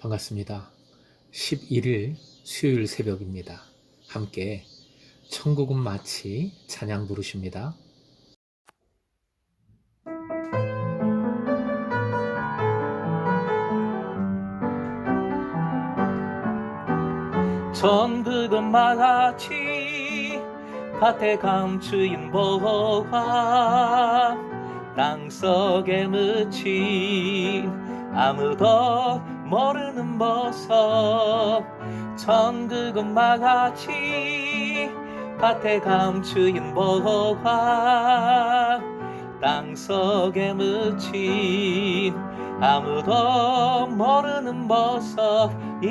반갑습니다. 11일 수요일 새벽입니다. 함께 천국은 마치 찬양 부르십니다. 천국은 마치 밭에 감추인 보화, 땅속에 묻힌 아무도 모르는 보석. 천국은 마치 밭에 감추인 보화, 땅속에 묻힌 아무도 모르는 보석이라네.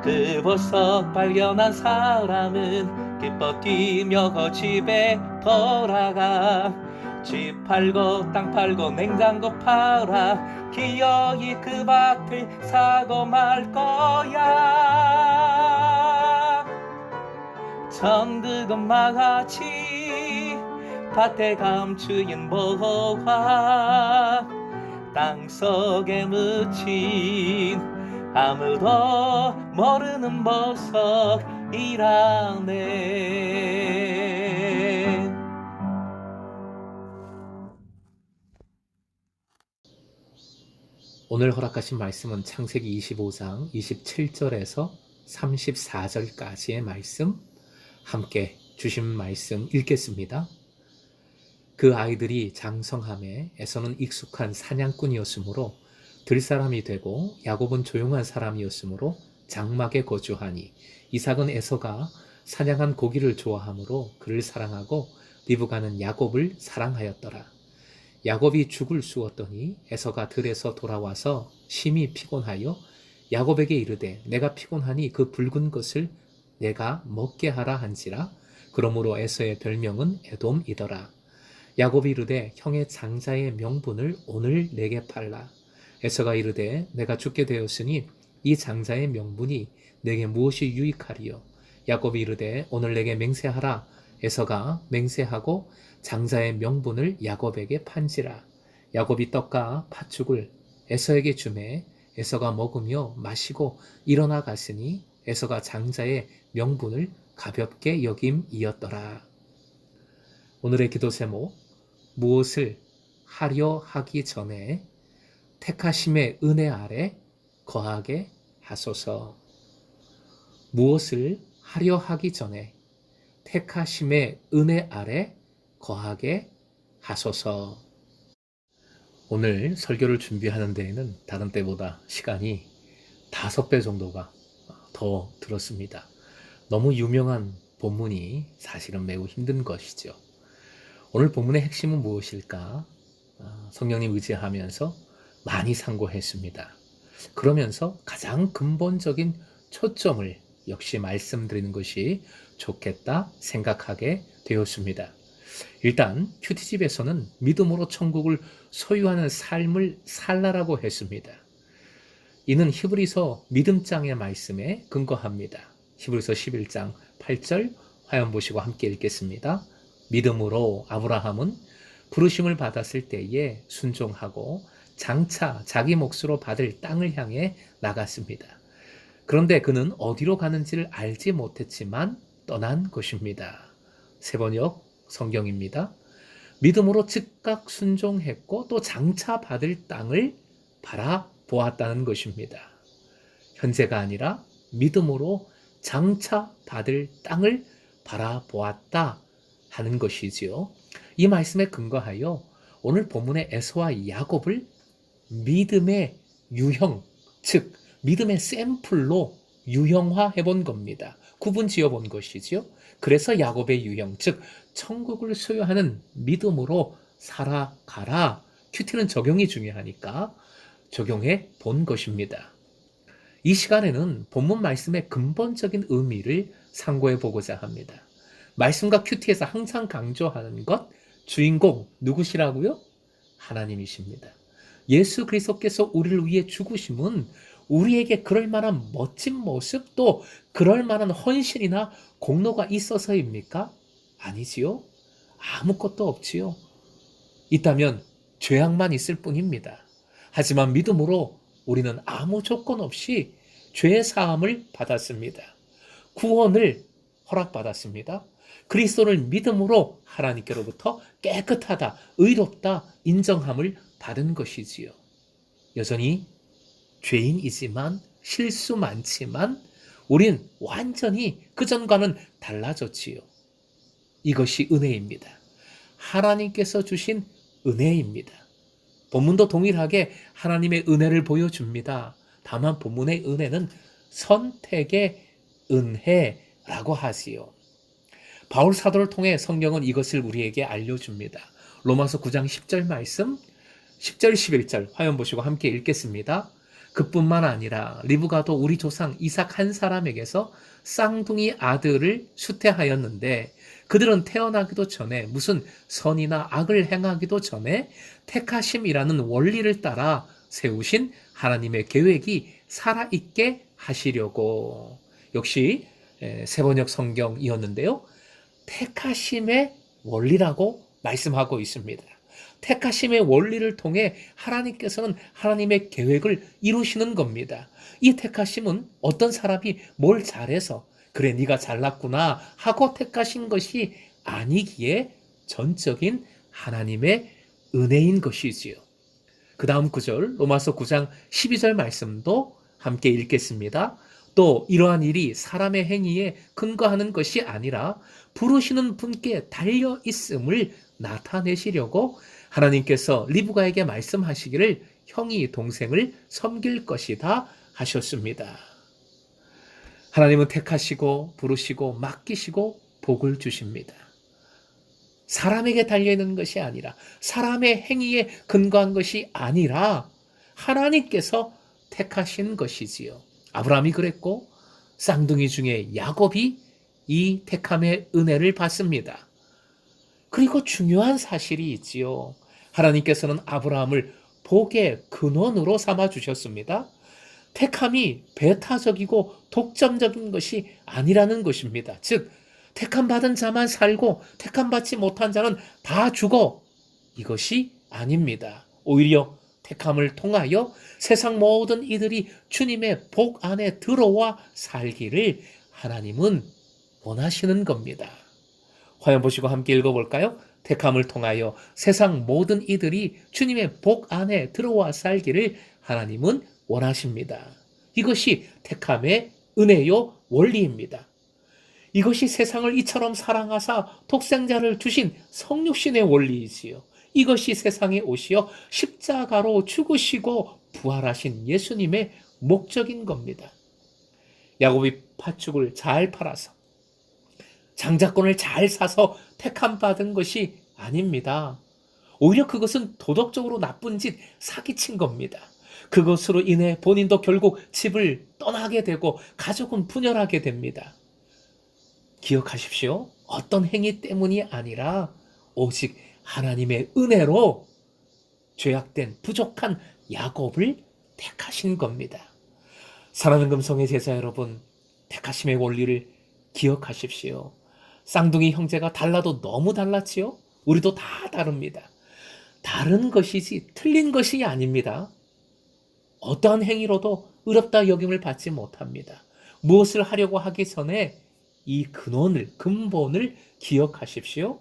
그 보석 발견한 사람은 기뻐 뛰며 그 집에 돌아가. 집 팔고 땅 팔고 냉장고 팔아 기어이 그 밭을 사고 말 거야. 천국은 마치 밭에 감추인 보화, 땅속에 묻힌 아무도 모르는 보석이라네. 오늘 허락하신 말씀은 창세기 25장 27절에서 34절까지의 말씀, 함께 주신 말씀 읽겠습니다. 그 아이들이 장성함에 에서는 익숙한 사냥꾼이었으므로 들사람이 되고 야곱은 조용한 사람이었으므로 장막에 거주하니, 이삭은 에서가 사냥한 고기를 좋아하므로 그를 사랑하고 리브가는 야곱을 사랑하였더라. 야곱이 죽을 쑤었더니 에서가 들에서 돌아와서 심히 피곤하여 야곱에게 이르되 내가 피곤하니 그 붉은 것을 내가 먹게 하라 한지라. 그러므로 에서의 별명은 에돔이더라. 야곱이 이르되 형의 장자의 명분을 오늘 내게 팔라. 에서가 이르되 내가 죽게 되었으니 이 장자의 명분이 내게 무엇이 유익하리요. 야곱이 이르되 오늘 내게 맹세하라. 에서가 맹세하고 장자의 명분을 야곱에게 판지라. 야곱이 떡과 팥죽을 에서에게 주매 에서가 먹으며 마시고 일어나 갔으니 에서가 장자의 명분을 가볍게 여김이었더라. 오늘의 기도 제목, 무엇을 하려 하기 전에 택하심의 은혜 아래 거하게 하소서. 무엇을 하려 하기 전에 택하심의 은혜 아래 거하게 하소서. 오늘 설교를 준비하는 데에는 다른 때보다 시간이 5배 정도가 더 들었습니다. 너무 유명한 본문이 사실은 매우 힘든 것이죠. 오늘 본문의 핵심은 무엇일까? 성령님 의지하면서 많이 상고했습니다. 그러면서 가장 근본적인 초점을 역시 말씀드리는 것이 좋겠다 생각하게 되었습니다. 일단 큐티집에서는 믿음으로 천국을 소유하는 삶을 살라라고 했습니다. 이는 히브리서 믿음장의 말씀에 근거합니다. 히브리서 11장 8절 화면 보시고 함께 읽겠습니다. 믿음으로 아브라함은 부르심을 받았을 때에 순종하고 장차 자기 몫으로 받을 땅을 향해 나갔습니다. 그런데 그는 어디로 가는지를 알지 못했지만 떠난 것입니다. 세번역 성경입니다. 믿음으로 즉각 순종했고 또 장차 받을 땅을 바라보았다는 것입니다. 현재가 아니라 믿음으로 장차 받을 땅을 바라보았다 하는 것이지요. 이 말씀에 근거하여 오늘 본문의 에서와 야곱을 믿음의 유형, 즉 믿음의 샘플로 유형화해 본 겁니다. 구분 지어 본 것이지요. 그래서 야곱의 유형, 즉 천국을 소유하는 믿음으로 살아가라. 큐티는 적용이 중요하니까 적용해 본 것입니다. 이 시간에는 본문 말씀의 근본적인 의미를 상고해 보고자 합니다. 말씀과 큐티에서 항상 강조하는 것, 주인공 누구시라고요? 하나님이십니다. 예수 그리스도께서 우리를 위해 죽으심은 우리에게 그럴 만한 멋진 모습, 또 그럴 만한 헌신이나 공로가 있어서입니까? 아니지요. 아무것도 없지요. 있다면 죄악만 있을 뿐입니다. 하지만 믿음으로 우리는 아무 조건 없이 죄 사함을 받았습니다. 구원을 허락받았습니다. 그리스도를 믿음으로 하나님께로부터 깨끗하다, 의롭다 인정함을 받은 것이지요. 여전히 죄인이지만 실수 많지만 우린 완전히 그전과는 달라졌지요. 이것이 은혜입니다. 하나님께서 주신 은혜입니다. 본문도 동일하게 하나님의 은혜를 보여줍니다. 다만 본문의 은혜는 선택의 은혜라고 하지요. 바울 사도를 통해 성경은 이것을 우리에게 알려줍니다. 로마서 9장 10절 말씀, 10절 11절 화면 보시고 함께 읽겠습니다. 그뿐만 아니라 리브가도 우리 조상 이삭 한 사람에게서 쌍둥이 아들을 수태하였는데 그들은 태어나기도 전에 무슨 선이나 악을 행하기도 전에 택하심이라는 원리를 따라 세우신 하나님의 계획이 살아있게 하시려고. 역시 세번역 성경이었는데요. 택하심의 원리라고 말씀하고 있습니다. 택하심의 원리를 통해 하나님께서는 하나님의 계획을 이루시는 겁니다. 이 택하심은 어떤 사람이 뭘 잘해서 그래 네가 잘났구나 하고 택하신 것이 아니기에 전적인 하나님의 은혜인 것이지요. 그 다음 구절 로마서 9장 12절 말씀도 함께 읽겠습니다. 또 이러한 일이 사람의 행위에 근거하는 것이 아니라 부르시는 분께 달려 있음을 나타내시려고 하나님께서 리브가에게 말씀하시기를 형이 동생을 섬길 것이다 하셨습니다. 하나님은 택하시고 부르시고 맡기시고 복을 주십니다. 사람에게 달려있는 것이 아니라 사람의 행위에 근거한 것이 아니라 하나님께서 택하신 것이지요. 아브라함이 그랬고 쌍둥이 중에 야곱이 이 택함의 은혜를 받습니다. 그리고 중요한 사실이 있지요. 하나님께서는 아브라함을 복의 근원으로 삼아 주셨습니다. 택함이 배타적이고 독점적인 것이 아니라는 것입니다. 즉 택함 받은 자만 살고 택함 받지 못한 자는 다 죽어. 이것이 아닙니다. 오히려 택함을 통하여 세상 모든 이들이 주님의 복 안에 들어와 살기를 하나님은 원하시는 겁니다. 화면 보시고 함께 읽어볼까요? 택함을 통하여 세상 모든 이들이 주님의 복 안에 들어와 살기를 하나님은 원하십니다. 이것이 택함의 은혜요 원리입니다. 이것이 세상을 이처럼 사랑하사 독생자를 주신 성육신의 원리이지요. 이것이 세상에 오시어 십자가로 죽으시고 부활하신 예수님의 목적인 겁니다. 야곱이 팥죽을 잘 팔아서 장자권을 잘 사서 택함 받은 것이 아닙니다. 오히려 그것은 도덕적으로 나쁜 짓, 사기친 겁니다. 그것으로 인해 본인도 결국 집을 떠나게 되고 가족은 분열하게 됩니다. 기억하십시오. 어떤 행위 때문이 아니라 오직 하나님의 은혜로 죄악된 부족한 야곱을 택하신 겁니다. 사랑하는 금성의 제자 여러분, 택하심의 원리를 기억하십시오. 쌍둥이 형제가 달라도 너무 달랐지요? 우리도 다 다릅니다. 다른 것이지 틀린 것이 아닙니다. 어떠한 행위로도 의롭다 여김을 받지 못합니다. 무엇을 하려고 하기 전에 이 근본을 기억하십시오.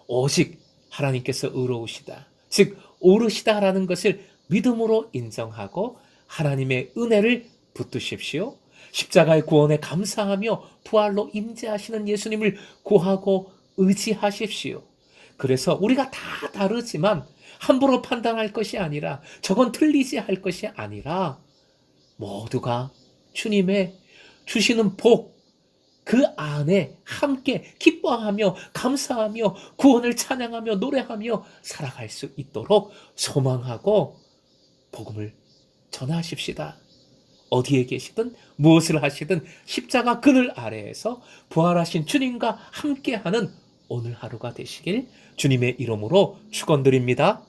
오직 하나님께서 의로우시다. 즉 옳으시다라는 것을 믿음으로 인정하고 하나님의 은혜를 붙드십시오. 십자가의 구원에 감사하며 부활로 임재하시는 예수님을 구하고 의지하십시오. 그래서 우리가 다 다르지만 함부로 판단할 것이 아니라 저건 틀리지 할 것이 아니라 모두가 주님의 주시는 복 그 안에 함께 기뻐하며 감사하며 구원을 찬양하며 노래하며 살아갈 수 있도록 소망하고 복음을 전하십시다. 어디에 계시든 무엇을 하시든 십자가 그늘 아래에서 부활하신 주님과 함께하는 오늘 하루가 되시길 주님의 이름으로 축원드립니다.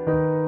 주